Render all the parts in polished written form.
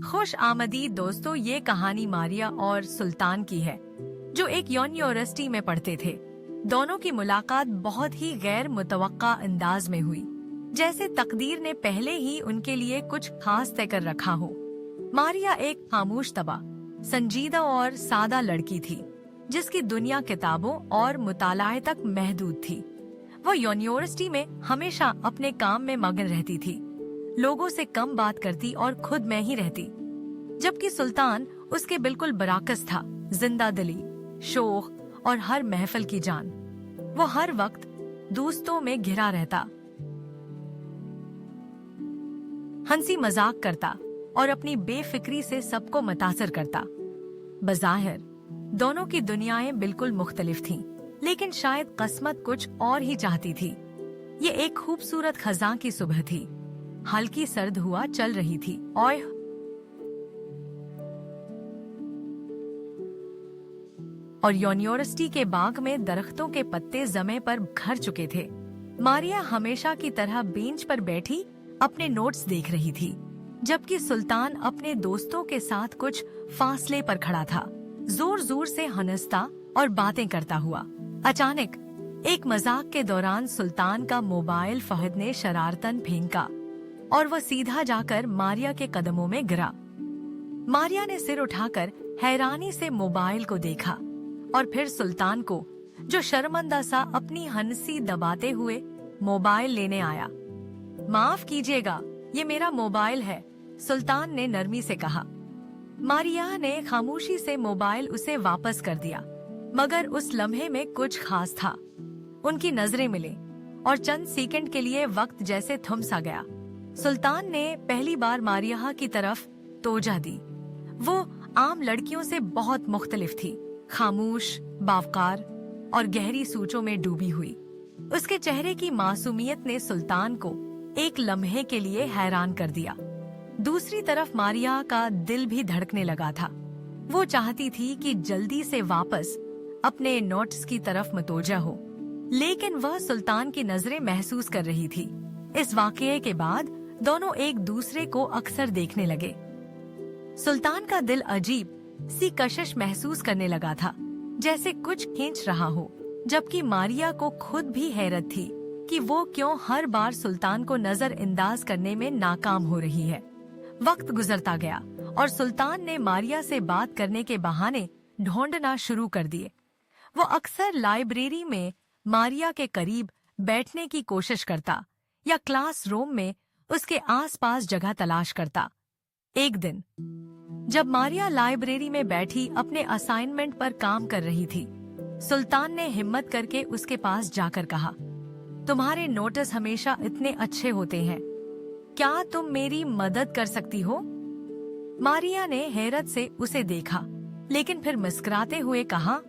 खुश आमदीद दोस्तों, ये कहानी मारिया और सुल्तान की है जो एक यूनिवर्सिटी में पढ़ते थे। दोनों की मुलाकात बहुत ही गैर मुतवक्का अंदाज में हुई, जैसे तकदीर ने पहले ही उनके लिए कुछ खास तय कर रखा हो। मारिया एक खामोश तबा, संजीदा और सादा लड़की थी जिसकी दुनिया किताबों और मुतालाए तक महदूद थी। वो यूनिवर्सिटी में हमेशा अपने काम में मगन रहती थी, लोगों से कम बात करती और खुद में ही रहती। जबकि सुल्तान उसके बिल्कुल बराकस था, जिंदा दिली, शौक और हर महफिल की जान। वो हर वक्त दोस्तों में घिरा रहता, हंसी मजाक करता और अपनी बेफिक्री से सबको मुतासिर करता। बज़ाहिर दोनों की दुनियाएं बिल्कुल मुख्तलिफ थीं, लेकिन शायद किस्मत कुछ और ही चाहती थी। ये एक खूबसूरत खज़ां की सुबह थी। हल्की सर्द हुआ चल रही थी और यूनिवर्सिटी के बाग में दरख्तों के पत्ते जमे पर भर चुके थे। मारिया हमेशा की तरह बेंच पर बैठी अपने नोट्स देख रही थी, जबकि सुल्तान अपने दोस्तों के साथ कुछ फासले पर खड़ा था, जोर जोर से हंसता और बातें करता हुआ। अचानक एक मजाक के दौरान सुल्तान का मोबाइल फहद ने शरारतन फेंका और वह सीधा जाकर मारिया के कदमों में गिरा। मारिया ने सिर उठाकर हैरानी से मोबाइल को देखा और फिर सुल्तान को, जो शर्मिंदा सा अपनी हंसी दबाते हुए मोबाइल लेने आया। माफ कीजिएगा, ये मेरा मोबाइल है, सुल्तान ने नरमी से कहा। मारिया ने खामोशी से मोबाइल उसे वापस कर दिया, मगर उस लम्हे में कुछ खास था। उनकी नजरें मिले और चंद सेकंड के लिए वक्त जैसे थम सा गया। सुल्तान ने पहली बार मारिया की तरफ तवज्जो दी। वो आम लड़कियों से बहुत मुख्तलिफ थी, खामोश, बावकार और गहरी सोचों में डूबी हुई। उसके चेहरे की मासूमियत ने सुल्तान को एक लम्हे के लिए हैरान कर दिया। दूसरी तरफ मारिया का दिल भी धड़कने लगा था। वो चाहती थी कि जल्दी से वापस अपने नोट्स की तरफ मुतवज्जो हो, लेकिन वह सुल्तान की नजरें महसूस कर रही थी। इस वाकये के बाद दोनों एक दूसरे को अक्सर देखने लगे। सुल्तान का दिल अजीब सी कशिश महसूस करने लगा था, जैसे कुछ खींच रहा हो, जबकि मारिया को खुद भी हैरत थी कि वो क्यों हर बार सुल्तान को नजरअंदाज करने में नाकाम हो रही है। वक्त गुजरता गया और सुल्तान ने मारिया से बात करने के बहाने ढूंढना शुरू कर दिए। वो अक्सर लाइब्रेरी में मारिया के करीब बैठने की कोशिश करता या क्लास रूम में उसके आसपास जगह तलाश करता। एक दिन जब मारिया लाइब्रेरी में बैठी अपने असाइनमेंट पर काम कर रही थी, सुल्तान ने हिम्मत करके उसके पास जाकर कहा, तुम्हारे नोट्स हमेशा इतने अच्छे होते हैं, क्या तुम मेरी मदद कर सकती हो? मारिया ने हैरत से उसे देखा, लेकिन फिर मुस्कुराते हुए कहा,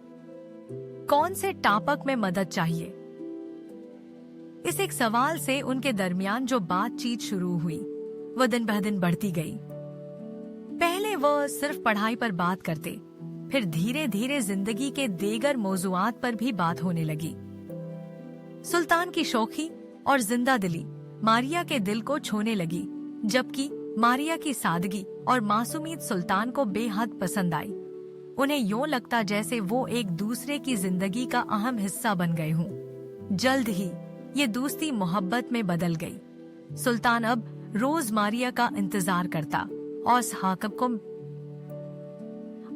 कौन से टॉपिक में मदद चाहिए? इस एक सवाल से उनके दरमियान जो बातचीत शुरू हुई, वो दिन ब दिन बढ़ती गई। पहले वो सिर्फ पढ़ाई पर बात करते, फिर धीरे धीरे जिंदगी के दीगर मौजुआत पर भी बात होने लगी। सुल्तान की शौखी और जिंदा दिली मारिया के दिल को छूने लगी, जबकि मारिया की सादगी और मासूमियत सुल्तान को बेहद पसंद आई। उन्हें यूं लगता जैसे वो एक दूसरे की जिंदगी का अहम हिस्सा बन गए हों। जल्द ही ये दोस्ती मोहब्बत में बदल गई। सुल्तान अब रोज मारिया का इंतजार करता और हाकब को,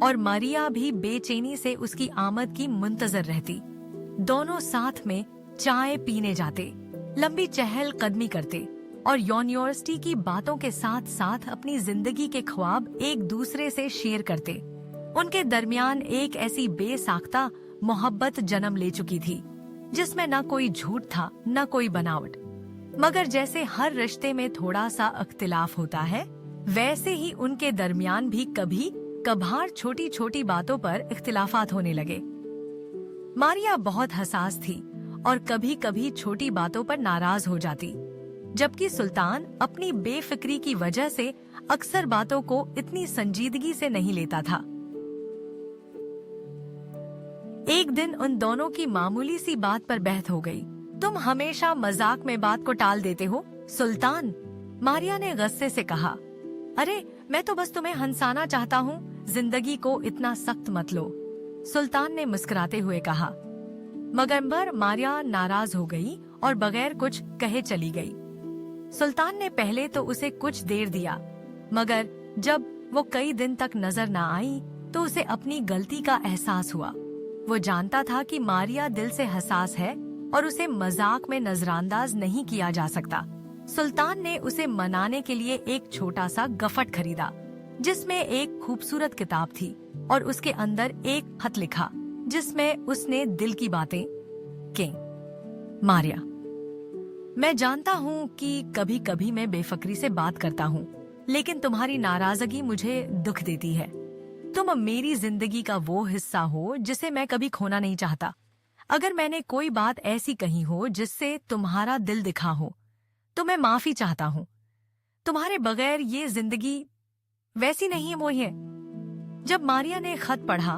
और मारिया भी बेचैनी से उसकी आमद की मुंतजर रहती। दोनों साथ में चाय पीने जाते, लंबी चहल कदमी करते और यूनिवर्सिटी की बातों के साथ साथ अपनी जिंदगी के ख्वाब एक दूसरे से शेयर करते। उनके दरमियान एक ऐसी बेसाख्ता मोहब्बत जन्म ले चुकी थी, जिसमें न कोई झूठ था न कोई बनावट। मगर जैसे हर रिश्ते में थोड़ा सा अख्तिलाफ होता है, वैसे ही उनके दरमियान भी कभी कभार छोटी छोटी बातों पर इख्तिलाफात होने लगे। मारिया बहुत हसास थी और कभी कभी छोटी बातों पर नाराज हो जाती, जबकि सुल्तान अपनी बेफिक्री की वजह से अक्सर बातों को इतनी संजीदगी से नहीं लेता था। एक दिन उन दोनों की मामूली सी बात पर बहस हो गई। तुम हमेशा मजाक में बात को टाल देते हो, सुल्तान, मारिया ने गुस्से से कहा। अरे मैं तो बस तुम्हें हंसाना चाहता हूँ, जिंदगी को इतना सख्त मत लो, सुल्तान ने मुस्कुराते हुए कहा। मगर मारिया नाराज हो गई और बगैर कुछ कहे चली गई। सुल्तान ने पहले तो उसे कुछ देर दिया, मगर जब वो कई दिन तक नजर न आई तो उसे अपनी गलती का एहसास हुआ। वो जानता था कि मारिया दिल से हसास है और उसे मजाक में नजरअंदाज नहीं किया जा सकता। सुल्तान ने उसे मनाने के लिए एक छोटा सा गफट खरीदा, जिसमें एक खूबसूरत किताब थी और उसके अंदर एक खत लिखा, जिसमें उसने दिल की बातें की। मारिया, मैं जानता हूँ कि कभी कभी मैं बेफिक्री से बात करता हूँ, लेकिन तुम्हारी नाराजगी मुझे दुख देती है। तुम मेरी जिंदगी का वो हिस्सा हो जिसे मैं कभी खोना नहीं चाहता। अगर मैंने कोई बात ऐसी कही हो जिससे तुम्हारा दिल दिखा हो तो मैं माफी चाहता हूँ। तुम्हारे बगैर ये जिंदगी वैसी नहीं मोही है। जब मारिया ने खत पढ़ा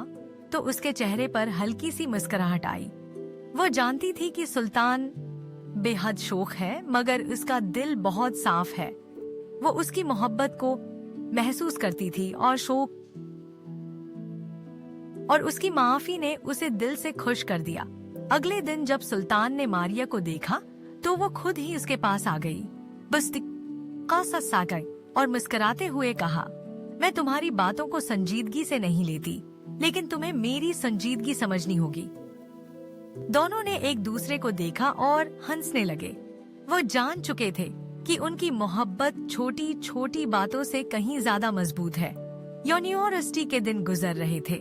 तो उसके चेहरे पर हल्की सी मुस्कुराहट आई। वो जानती थी कि सुल्तान बेहद शौक है, मगर उसका दिल बहुत साफ है। वो उसकी मोहब्बत को महसूस करती थी और उसकी माफी ने उसे दिल से खुश कर दिया। अगले दिन जब सुल्तान ने मारिया को देखा तो वो खुद ही उसके पास आ गई, बस सा गई और मुस्कुराते हुए कहा, मैं तुम्हारी बातों को संजीदगी से नहीं लेती, लेकिन तुम्हें मेरी संजीदगी समझनी होगी। दोनों ने एक दूसरे को देखा और हंसने लगे। वो जान चुके थे कि उनकी मोहब्बत छोटी छोटी बातों से कहीं ज्यादा मजबूत है। यूनिवर्सिटी के दिन गुजर रहे थे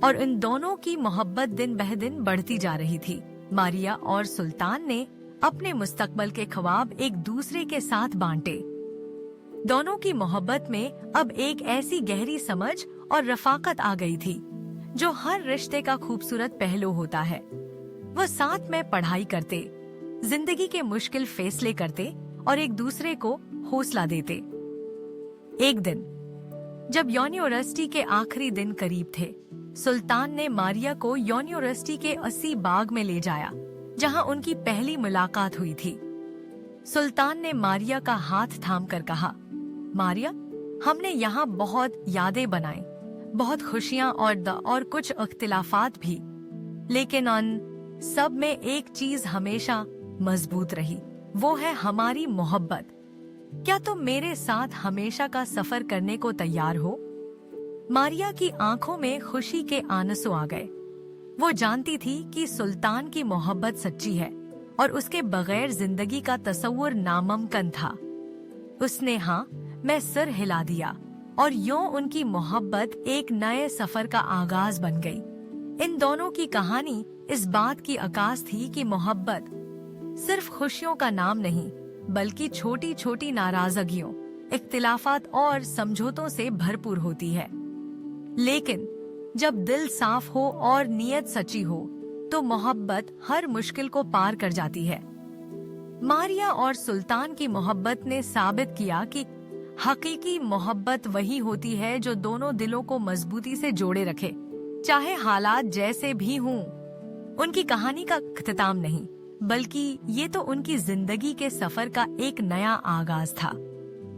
और इन दोनों की मोहब्बत दिन बह दिन बढ़ती जा रही थी। मारिया और सुल्तान ने अपने मुस्तकबल के ख्वाब एक दूसरे के साथ बांटे। दोनों की मोहब्बत में अब एक ऐसी गहरी समझ और रफाकत आ गई थी जो हर रिश्ते का खूबसूरत पहलू होता है। वो साथ में पढ़ाई करते, जिंदगी के मुश्किल फैसले करते और एक दूसरे को हौसला देते। एक दिन जब यूनिवर्सिटी के आखिरी दिन करीब थे, सुल्तान ने मारिया को यूनिवर्सिटी के 80 बाग में ले जाया, जहां उनकी पहली मुलाकात हुई थी। सुल्तान ने मारिया का हाथ थामकर कहा, मारिया, हमने यहाँ बहुत यादें बनाई, बहुत खुशियाँ और कुछ इख्तिलाफात भी, लेकिन उन सब में एक चीज हमेशा मजबूत रही, वो है हमारी मोहब्बत। क्या तुम मेरे साथ हमेशा का सफर करने को तैयार हो? मारिया की आंखों में खुशी के आंसू आ गए। वो जानती थी कि सुल्तान की मोहब्बत सच्ची है और उसके बगैर जिंदगी का तस्वुर नामुमकिन था। उसने हाँ में सिर हिला दिया और यूं उनकी मोहब्बत एक नए सफर का आगाज बन गई। इन दोनों की कहानी इस बात की अक्कास थी कि मोहब्बत सिर्फ खुशियों का नाम नहीं, बल्कि छोटी छोटी नाराजगियों, इख्तिलाफात और समझौतों से भरपूर होती है। लेकिन जब दिल साफ हो और नीयत सच्ची हो तो मोहब्बत हर मुश्किल को पार कर जाती है। मारिया और सुल्तान की मोहब्बत ने साबित किया कि हकीकी मोहब्बत वही होती है जो दोनों दिलों को मजबूती से जोड़े रखे, चाहे हालात जैसे भी हों। उनकी कहानी का इख्तिताम नहीं, बल्कि ये तो उनकी जिंदगी के सफर का एक नया आगाज था,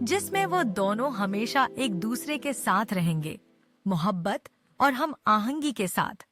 जिसमें वो दोनों हमेशा एक दूसरे के साथ रहेंगे, मोहब्बत और हम आहंगी के साथ।